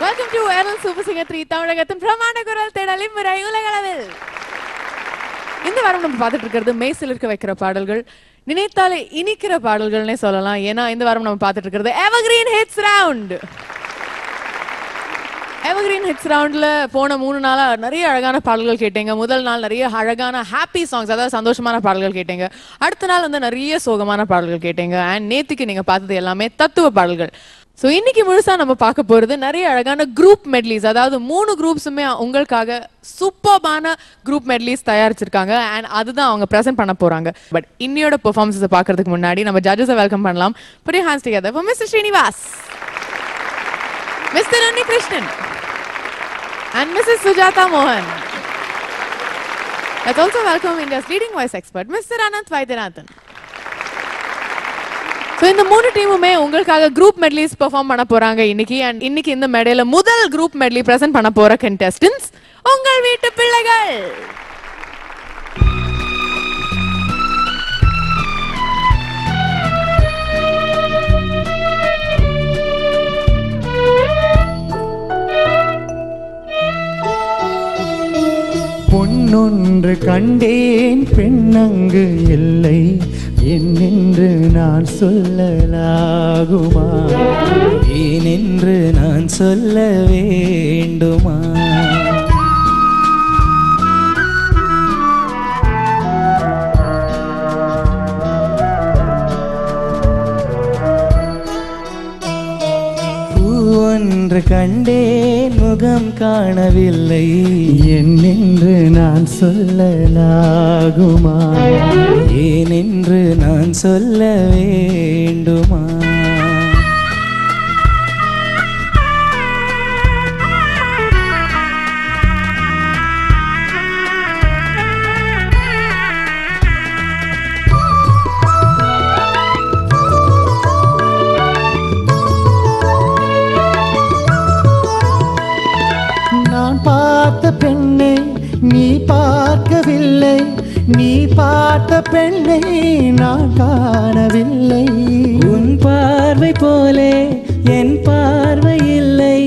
Welcome to Aral Super Singer 3 தமிழகத்தின் பிரமாண்ட குரல் தேடலின் முறை உலகளவில். இந்த வாரம் நம்ம பார்த்துட்டு இருக்கிறது மெய்சில் இருக்க வைக்கிற பாடல்கள், நினைத்தாலே இனிக்கிற பாடல்கள்னே சொல்லலாம். ஏன்னா இந்த வாரம் நம்ம பார்த்துட்டு இருக்கிறது evergreen hits round. Evergreen hits ரவுண்ட்ல போன 3 நாளா நிறைய அழகான பாடல்கள் கேட்டீங்க. முதல் நாள் நிறைய அழகான ஹாப்பி சாங்ஸ், அதாவது சந்தோஷமான பாடல்கள் கேட்டீங்க. அடுத்த நாள் வந்து நிறைய சோகமான பாடல்கள் கேட்டீங்க. அண்ட் நேத்துக்கு நீங்க பார்த்தது எல்லாமே தத்துவ பாடல்கள். ஸோ இன்னைக்கு முழுசா நம்ம பார்க்க போறது நிறைய அழகான குரூப் மெட்லிஸ், அதாவது 3 குரூப்ஸுமே உங்களுக்காக சூப்பர்பான குரூப் மெட்லிஸ் தயாரிச்சிருக்காங்க. அண்ட் அதுதான் அவங்க ப்ரெசென்ட் பண்ண போறாங்க. பட் இன்னையோட பெர்ஃபார்மன்ஸை பார்க்கறதுக்கு முன்னாடி நம்ம ஜட்ஜஸை வெல்கம் பண்ணலாம். Put your hands together for Mr. Srinivas, Mr. Unni Krishnan and Mrs. Sujata Mohan. Let's also welcome India's leading voice expert, Mr. Ananth Vaidyanathan. So இந்த 3 டீமுமே உங்களுக்காக குரூப் மெட்லிஸ் பெர்ஃபார்ம் பண்ண போறாங்க இன்னைக்கு. அண்ட் இன்னைக்கு இந்த மேடையில முதல் குரூப் மெட்லி பிரசன்ட் பண்ண போற கண்டெஸ்டன்ட்ஸ் உங்கள் வீட்டு பிள்ளைகள். பொன்னொன்று கண்டேன் பெண்ணங்கு இல்லை என்னென்று நான் சொல்லலாகுமா, ஏனென்று நான் சொல்ல வேண்டுமா? பூவொன்று கண்டேன் முகம் காணவில்லை என்னென்று நான் சொல்லலாகுமா, ஏனென்று நான் சொல்ல வேண்டுமா? நான் பார்த்த பெண்ணை நீ பார்க்கவில்லை, நீ பார்த்த பெண்ணை நான் காணவில்லை. உன் பார்வை போலே என் பார்வை இல்லை,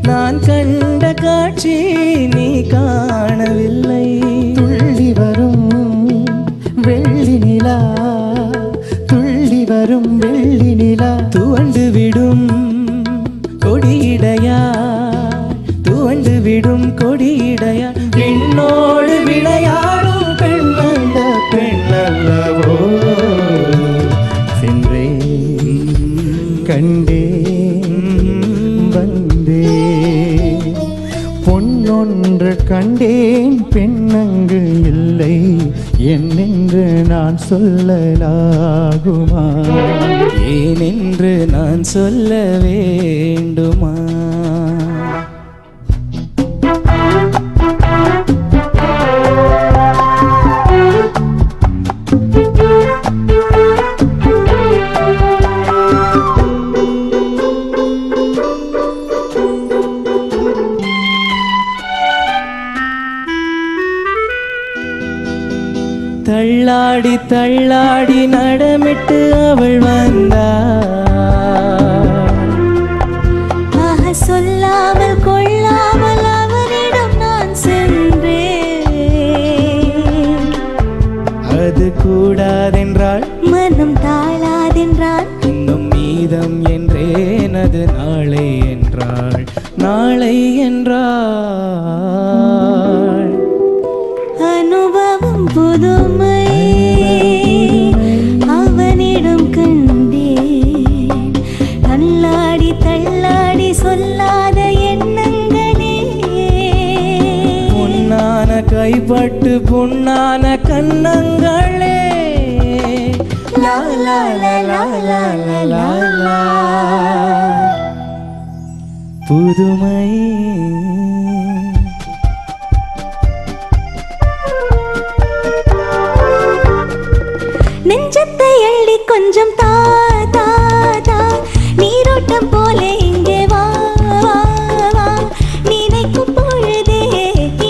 நான் கண்ட காட்சி நீ காணவில்லை. துள்ளி வரும் வெள்ளி நிலா, துள்ளி வரும் வெள்ளி நிலா, துவண்டு விடும் கொடியிடையா, துவண்டு விடும் கொடியிடையா, என்னோடு விளையாடும் பெண் அந்த பெண்ணல்லவோ, சென்றே கண்டே வந்தே. பொன்னொன்று கண்டேன் பெண்ணங்கு இல்லை என்னென்று நான் சொல்லலாகுமா, ஏனென்று நான் சொல்ல வேண்டுமா? தள்ளாடி தள்ளாடி நடமிட்டு அவள் வந்தாள், சொல்லாமல் கொள்ளாமல் அவனிடம் நான் சென்றேன். அது கூடாதென்றாள், மனம் தாழாதென்றால், இன்னும் மீதம் என்றேன். அது நாளை என்றாள், நாளை என்றாள். அனுபவம் புதுமை அவனிடம் கண்டேன். தள்ளாடி தள்ளாடி சொல்லாத எண்ணங்களே, பொன்னான கைப்பட்டு பொன்னான கண்ணங்களே. லா லா லா லா லா லா லா. புதுமை நெஞ்சத்தை அள்ளி கொஞ்சம் தா தா தா, நீரோட்டம் போலே இங்கே வா வா வா. நினைக்கும் பொழுதே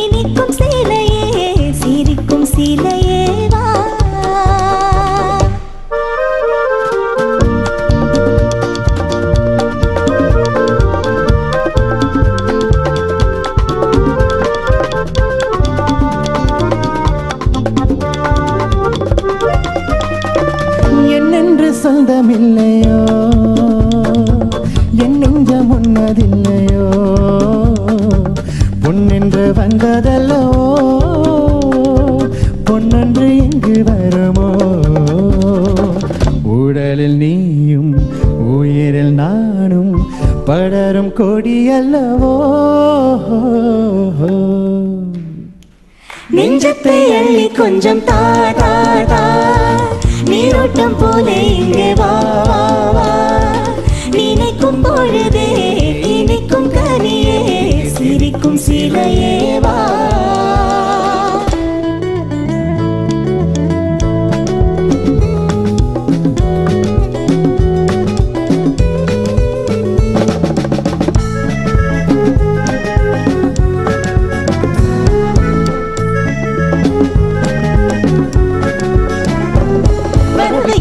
இனிக்கும் சிலையே, சிரிக்கும் சிலையே வா. முன்னதில்லையோ பொன்னென்று வந்ததல்லவோ பொன்னன்று இங்கு வருமோ உடலில் நீயும் உயிரில் நானும் படரும் கொடியல்லவோ நெஞ்சத்தை அள்ளி கொஞ்சம் தா தா தா நீரோட்டம் போலே இங்கே வா வா வா நினைக்கும் பொழுதே இனிக்கும் கனியே சிரிக்கும் சிலையே வா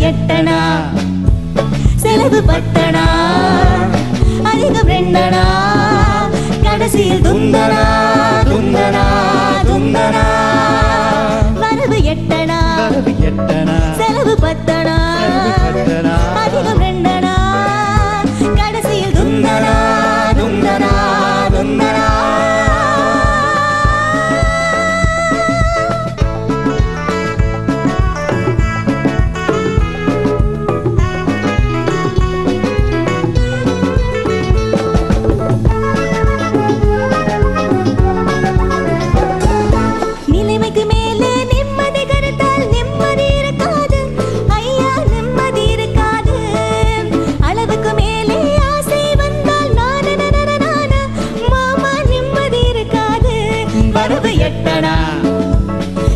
எட்டனா செலவு பட்டனா அதிகம் ரெண்டனா கடைசியில் துந்தனா துந்தனா துந்தனா வரவு எட்டனா செலவு பத்தனா அதிகம் ரெண்டனா கடைசியில் துந்தனா துந்தனா துந்தனா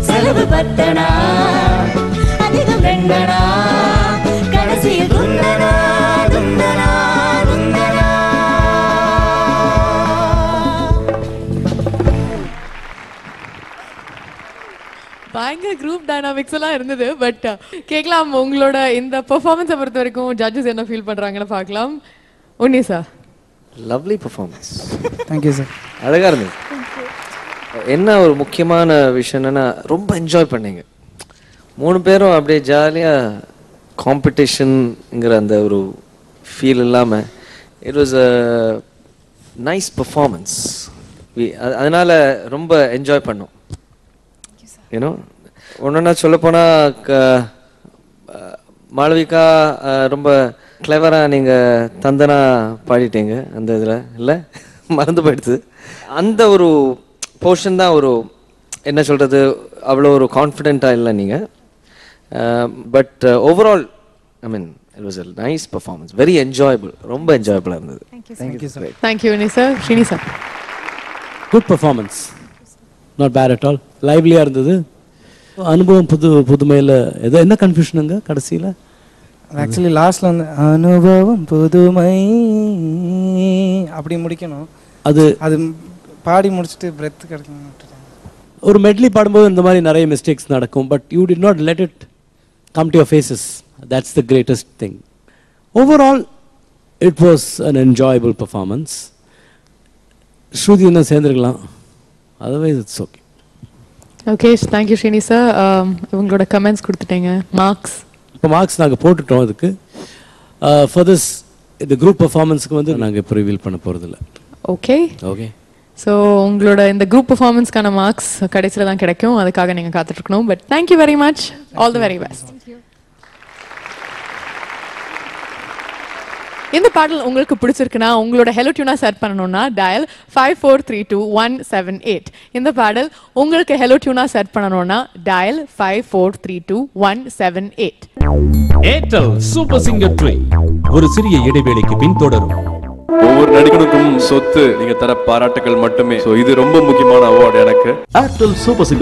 செலவு பத்தனா அதிகம் ரெண்டனா கடைசியில் துந்தனா துந்தனா துந்தனா பயங்கர குரூப் டைனாமிக்ஸ் எல்லாம் இருந்தது. பட் கேட்கலாம் உங்களோட இந்த பெர்ஃபார்மன்ஸை பொறுத்த வரைக்கும் ஜட்ஜஸ் என்ன ஃபீல் பண்றாங்கன்னு பார்க்கலாம். Unni sir. Lovely performance. Thank you sir. அழகா இருந்தது. என்ன ஒரு முக்கியமான விஷயம் என்னன்னா ரொம்ப என்ஜாய் பண்ணீங்க 3 பேரும். அப்படியே ஜாலியாக காம்படிஷனுங்கிற அந்த ஒரு ஃபீல் இல்லாமல் it was a nice performance. அதனால ரொம்ப என்ஜாய் பண்ணோம். ஏன்னோ ஒன்றுன்னா சொல்லப்போனால் மாளவிகா ரொம்ப கிளவராக நீங்கள் தந்தனா பாடிட்டீங்க அந்த இதில். இல்லை மறந்து போயிடுது. அந்த ஒரு போர்ஷன் தான் ஒரு என்ன சொல்கிறது அவ்வளோ ஒரு கான்ஃபிடென்ட்டாக இல்லை நீங்கள். But overall I mean it was a nice performance. Very enjoyable. ரொம்ப என்ஜாயபிளாக இருந்தது. Thank you sir. Thank you Unni sir. Srini sir. Good performance. Not bad at all. லைவ்லியாக இருந்தது. அனுபவம் புதுமையில் ஏதோ என்ன கன்ஃபியூஷனுங்க கடைசியில்? ஆக்சுவலி லாஸ்ட்டில் வந்து அனுபவம் புதுமை அப்படி முடிக்கணும். அது பாடி முடிச்சுட்டு பிரெத் கிடைக்கணும். ஒரு மெட்லி பாடும்போது இந்த மாதிரி நிறைய மிஸ்டேக்ஸ் நடக்கும். But you did not let it come to your faces. That's the greatest thing. Overall it was an enjoyable performance. Shruti என்ன சேர்ந்துருக்கலாம். Otherwise it's okay. Okay thank you Srini sir. உங்களோட கமெண்ட்ஸ் கொடுத்துட்டீங்க. மார்க்ஸ் இப்போ மார்க்ஸ் நாங்கள் போட்டுட்டோம். அதுக்கு ஃபார் திஸ் இந்த group பர்ஃபார்மன்ஸுக்கு வந்து நாங்கள் இப்போ ரிவீல் பண்ண போகிறதில்ல. Okay okay. ஸோ உங்களோட இந்த குரூப் பர்ஃபார்மன்ஸ்க்கான மார்க்ஸ் கடைசியில் தான் கிடைக்கும். அதுக்காக நீங்கள் காத்துட்ருக்கணும். But thank you very much. All the very best. இந்த பாடல் உங்களுக்கு பிடிச்சிருக்குன்னா உங்களோட ஹெலோ டியூனா செட் பண்ணணும்னா டயல் 5432-178. இந்த பாடல் உங்களுக்கு ஹெலோ டியூனா செட் பண்ணணும்னா dial 5432-178. Airtel super singer three ஒரு சிறிய இடைவேளைக்கு பின் தொடரும். ஒவ்வொரு நடிகனுக்கும் சொத்து நீங்க தர பாராட்டுகள் மட்டுமே. இது ரொம்ப முக்கியமான அவார்டு எனக்கு. Airtel super singer